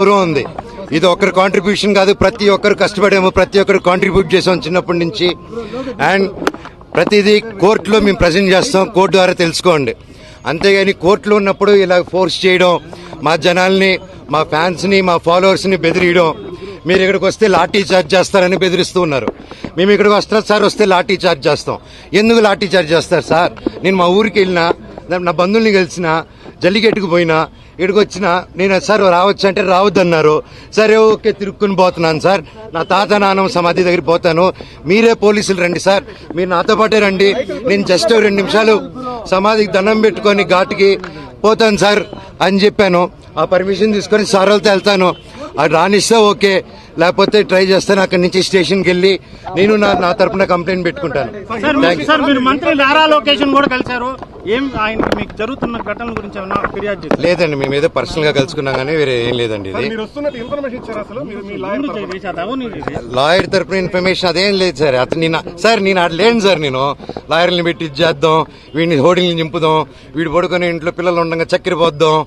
గౌరవం ఉంది. ఇది ఒక్కరి కాంట్రిబ్యూషన్ కాదు, ప్రతి ఒక్కరు కష్టపడేమో, ప్రతి ఒక్కరు కాంట్రిబ్యూట్ చేసాం చిన్నప్పటి నుంచి. అండ్ ప్రతిదీ కోర్టులో మేము ప్రజెంట్ చేస్తాం, కోర్టు ద్వారా తెలుసుకోండి. అంతేగాని కోర్టులో ఉన్నప్పుడు ఇలా ఫోర్స్ చేయడం, మా జనాల్ని, మా ఫ్యాన్స్ని, మా ఫాలోవర్స్ని బెదిరియడం, మీరు ఇక్కడికి వస్తే లాఠీ చార్జ్ చేస్తారని బెదిరిస్తూ ఉన్నారు. మేము ఇక్కడికి వస్తాం సార్, వస్తే లాఠీ చార్జ్ చేస్తాం. ఎందుకు లాఠీ చార్జ్ చేస్తారు సార్? నేను మా ఊరికి వెళ్ళినా, నా బంధువుల్ని కలిసిన, జల్లికెట్టుకు పోయినా, ఇక్కడికి వచ్చినా నేను సార్ రావచ్చు అంటే రావద్దన్నారు. సరే ఓకే, తిరుక్కుని పోతున్నాను సార్. నా తాత నాన్నమ్మ సమాధి దగ్గర పోతాను, మీరే పోలీసులు రండి సార్, మీరు నాతో పాటే రండి, నేను జస్ట్ 2 నిమిషాలు సమాధికి దండం పెట్టుకొని ఘాటుకి పోతాను సార్ అని చెప్పాను. ఆ పర్మిషన్ తీసుకొని సార్ వాళ్ళతో వెళ్తాను, అది రానిస్తే ఓకే, లేకపోతే ట్రై చేస్తాను. అక్కడి నుంచి స్టేషన్కి వెళ్ళి నేను నా తరపున కంప్లైంట్ పెట్టుకుంటాను. సార్, మీరు మంత్రి నారా లోకేష్ కూడా కలిశారు, ఏం ఆయన మీకు జరుగుతున్న ఘటనల గురించి ఏమైనా ఫిర్యాదు చేశారు? లేదండి, మేము ఏదో పర్సనల్ గా కలుసుకున్నాం కానీ వేరే ఏం లేదండి. ఇది లాయర్ తరపున ఇన్ఫర్మేషన్ అదేం లేదు సార్. సార్ నేను అటు లేను సార్. నేను లాయర్ని పెట్టి ఇచ్చేద్దాం, వీడిని హోర్డింగ్ని నింపుదాం, వీడు పడుకొని ఇంట్లో పిల్లలు ఉండగా చక్కెర పోద్దాం,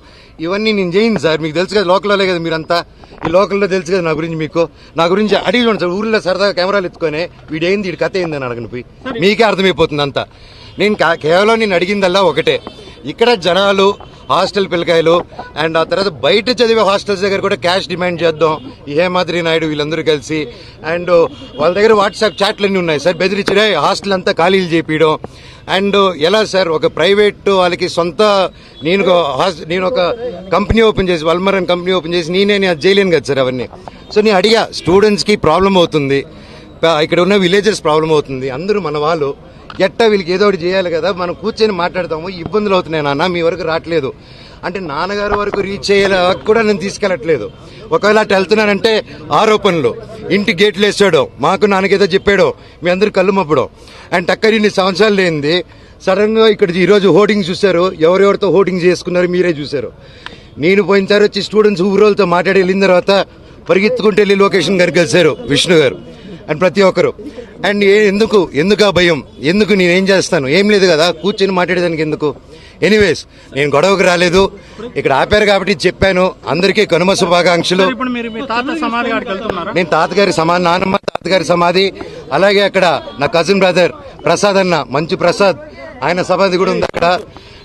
ఇవన్నీ నేను చేయను సార్. మీకు తెలుసు కదా, లోకల్లో కదా మీరంతా, ఈ లోకల్లో తెలుసు కదా నా గురించి. మీకు నా గురించి అడిగి చూడండి సార్. ఊర్లో సరదాగా కెమెరాలు ఎత్తుకొని వీడేంది, వీడి కథ ఏందని అడగని పోయి మీకే అర్థమైపోతుంది అంతా. నేను కేవలం నేను అడిగిందల్లా ఒకటే, ఇక్కడ జనాలు హాస్టల్ పిల్లకాయలు అండ్ ఆ తర్వాత బయట చదివే హాస్టల్స్ దగ్గర కూడా క్యాష్ డిమాండ్ చేద్దాం, ఈ హేమాద్రి నాయుడు వీళ్ళందరూ కలిసి. అండ్ వాళ్ళ దగ్గర వాట్సాప్ చాట్లన్నీ ఉన్నాయి సార్, బెదిరించే హాస్టల్ అంతా ఖాళీలు చేపించడం. అండ్ ఎలా సార్, ఒక ప్రైవేట్ వాళ్ళకి సొంత, నేను ఒక కంపెనీ ఓపెన్ చేసి, వల్మరన్ కంపెనీ ఓపెన్ చేసి నేను అది చేయలేను కదా సార్ అవన్నీ. సో నేను అడిగా, స్టూడెంట్స్కి ప్రాబ్లం అవుతుంది, ఇక్కడ ఉన్న విలేజెస్ ప్రాబ్లం అవుతుంది, అందరూ మన వాళ్ళు, ఎట్టా వీళ్ళకి ఏదో ఒకటి చేయాలి కదా, మనం కూర్చొని మాట్లాడతాము, ఇబ్బందులు అవుతున్నాయి నాన్న, మీ వరకు రావట్లేదు అంటే నాన్నగారు వరకు రీచ్ అయ్యేలా కూడా నేను తీసుకెళ్ళట్లేదు. ఒకవేళ అటు వెళ్తున్నానంటే ఆరోపణలు, ఇంటి గేట్లు వేసాడో, మాకు నాన్నకేదో చెప్పాడో, మీ అందరు కళ్ళు మప్పడం. అండ్ టక్కరి ఇన్ని సంవత్సరాలు లేనిది సడన్ గా ఇక్కడ ఈరోజు హోర్డింగ్ చూశారు, ఎవరెవరితో హోర్డింగ్ చేసుకున్నారు మీరే చూశారు. నేను పోయినసారి వచ్చి స్టూడెంట్స్ ఊరోళ్ళతో మాట్లాడి వెళ్ళిన తర్వాత పరిగెత్తుకుంటూ వెళ్ళి లొకేషన్ గారికి కలిశారు విష్ణు గారు అండ్ ప్రతి ఒక్కరు. అండ్ ఎందుకు ఆ భయం, ఎందుకు నేనేం చేస్తాను, ఏం లేదు కదా, కూర్చొని మాట్లాడేదానికి ఎందుకు. ఎనీవేస్, నేను గొడవకు రాలేదు, ఇక్కడ ఆపారు కాబట్టి చెప్పాను. అందరికీ కనుమ శుభాకాంక్షలు. నేను తాతగారి సమాధి, నాన్నమ్మ తాతగారి సమాధి, అలాగే అక్కడ నా కజిన్ బ్రదర్ ప్రసాద్ అన్న, మంచు ప్రసాద్, ఆయన సమాధి కూడా ఉంది అక్కడ.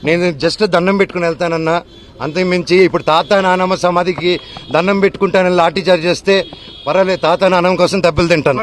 నేను జస్ట్ దండం పెట్టుకుని వెళ్తానన్నా, అంతకుమించి ఇప్పుడు తాత నానమ్మ సమాధికి దండం పెట్టుకుంటానని లాఠీ చార్జ్ చేస్తే పర్వాలేదు, తాత నానమ్మ కోసం దెబ్బలు తింటాను.